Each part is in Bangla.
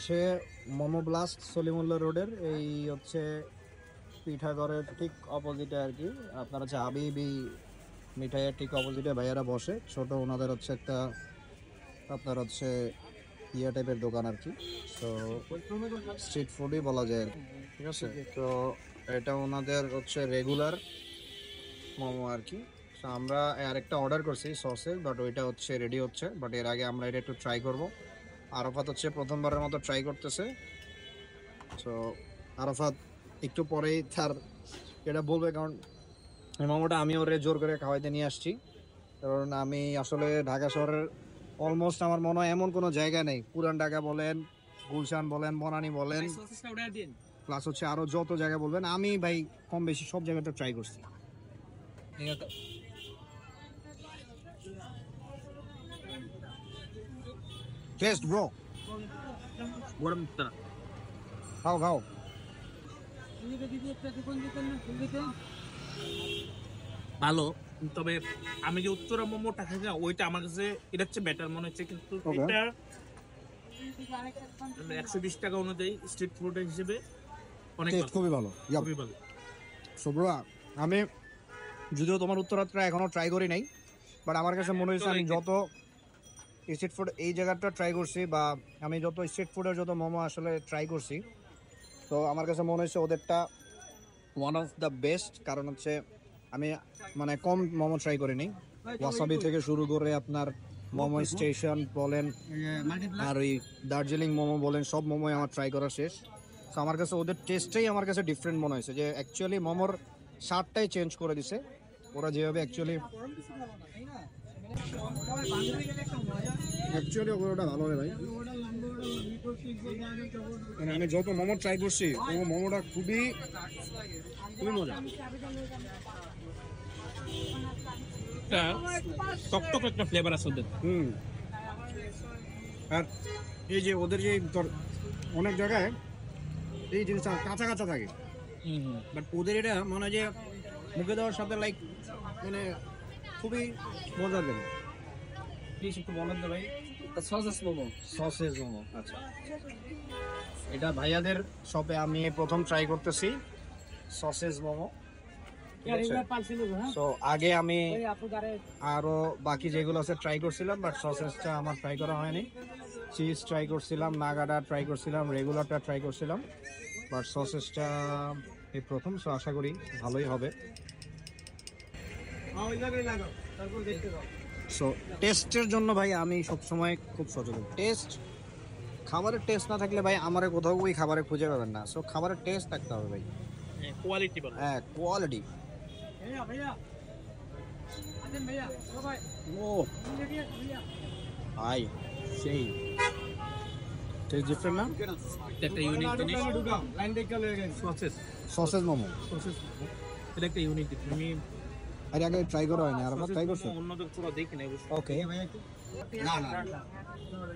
হচ্ছে মোমো ব্লাস্ট সলিমুল্লাহ রোডের এই হচ্ছে পিঠাঘরের ঠিক অপোজিটে আর কি। আপনার হচ্ছে হাবিবি মিঠাইয়ের ঠিক অপোজিটে ভাইয়ারা বসে। ছোট ওনাদের হচ্ছে একটা আপনার হচ্ছে ইয়ে টাইপের দোকান আর কি। তো স্ট্রিট ফুডই বলা যায় আর কি। ঠিক আছে, তো এটা ওনাদের হচ্ছে রেগুলার মোমো আর কি। তো আমরা আরেকটা অর্ডার করছি সসের, বাট ওইটা হচ্ছে রেডি হচ্ছে, বাট এর আগে আমরা এটা একটু ট্রাই করব। আরাফাত হচ্ছে প্রথমবারের মতো ট্রাই করতেছে। তো আরাফাত একটু পরেই তার এটা বলবে, কারণ এই মোমোটা আমি ওরে জোর করে খাওয়াইতে নিয়ে আসছি। কারণ আমি আসলে ঢাকা শহরের অলমোস্ট আমার মনে হয় এমন কোনো জায়গা নেই, পুরান ঢাকা বলেন, গুলশান বলেন, বনানী বলেন, প্লাস হচ্ছে আরো যত জায়গা বলবেন, আমি ভাই কম বেশি সব জায়গাটা ট্রাই করছি। টেস্ট ব্রো, খাও খাও। ভালো, তবে আমি যে উত্তরা মোমোটা খাই না ওইটা আমার কাছে এটা হচ্ছে বেটার মনে হচ্ছে, কিন্তু Okay. এটা 120 টাকা অনুযায়ী স্ট্রিট ফুড হিসেবে অনেক টেস্ট ভালো, খুবই ভালো। খুবই ভালো। সো ব্রো, আমি যদিও তোমার উত্তরাত্রা এখনো ট্রাই করি নাই, বাট আমার কাছে মনে হয়েছে আমি যত স্ট্রিট ফুড এই জায়গাটা ট্রাই করছি, বা আমি যত স্ট্রিট ফুডের যত মোমো আসলে ট্রাই করছি, তো আমার কাছে মনে হয়েছে ওদেরটা ওয়ান অফ দ্য বেস্ট। কারণ হচ্ছে আমি মানে কম মোমো ট্রাই করিনি। ওয়াসাবি থেকে শুরু করে আপনার মোমো স্টেশন বলেন আর ওই দার্জিলিং মোমো বলেন, সব মোমোই আমার ট্রাই করা শেষ। তো আমার কাছে ওদের টেস্টটাই আমার কাছে ডিফারেন্ট মনে হয়েছে, যে অ্যাকচুয়ালি মোমোর স্বাদটাই চেঞ্জ করে দিছে ওরা যেভাবে অ্যাকচুয়ালি ওটা ভালো হয় ভাই। মানে আমি যত মোমো ট্রাই করছি ও মোমোটা খুবই খুবই মজা। টকটক একটা ফ্লেভার আছে ওদের। আর এই যে ওদের যে অনেক জায়গায় এই জিনিসটা কাঁচা কাঁচা থাকে, বাট ওদের এটা মনে হয় যে মুখে দেওয়ার সাথে লাইক মানে খুবই মজার দেবে। প্লিজ একটু বলেন তো ভাই। সসেস মোমো, সসেস মোমো, আচ্ছা। এটা ভাইয়াদের শপে আমি প্রথম ট্রাই করতেছি সসেস মোমো। তো আগে আমি আরো বাকি যেগুলো আছে ট্রাই করছিলাম, বাট সসেসটা আমার ট্রাই করা হয়নি। চিজ ট্রাই করছিলাম, নাগাডা ট্রাই করছিলাম, রেগুলারটা ট্রাই করছিলাম, বাট সসেসটা এই প্রথম। সো আশা করি ভালোই হবে। সো টেস্টের জন্য ভাই আমি সবসময় খুব সচেতন। খাবারের টেস্ট না থাকলে ভাই আমারে কোথাও ওই খাবারে খুঁজে পাবেন না। সো খাবারের টেস্ট থাকতে হবে ভাই, কোয়ালিটি ভালো। হ্যাঁ কোয়ালিটি। ও ভাই সেই টেস্ট ডিফারেন্ট না? একটা ইউনিক জিনিস সসেস, সসেস মোমো এটা একটা ইউনিক জিনিস। আমি এর আগে ট্রাই করা হয়নি, আর ট্রাই করছো? অন্যদের পুরো দেখি না। ওকে, না না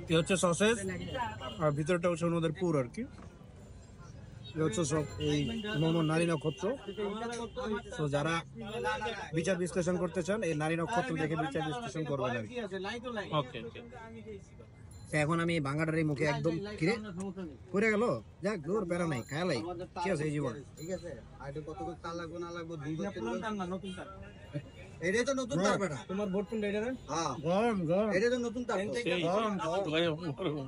কি হচ্ছে সসেস, আর ভিতরটা হচ্ছে ওদের পুর আর কি। এ হচ্ছে সব এই মোমো নারী নক্ষত্র। তো যারা বিচার বিশ্লেষণ করতে চান এই নারী নক্ষত্র দেখে বিচার বিশ্লেষণ করবেন আর কি। ওকে ওকে। তো এখন আমি ভাঙাটার এই মুখে একদম কিরে পড়ে গেল, যাক দূর বেড়া নাই খায়ালাই কি আছে এই জীবন। ঠিক আছে, আর কত তার লাগবে না লাগবে এটাই তো নতুন তার বেটা। তোমার ভোট কোন এটারে? হ্যাঁ গরম গরম, এটাই তো নতুন তার। গরম গরম।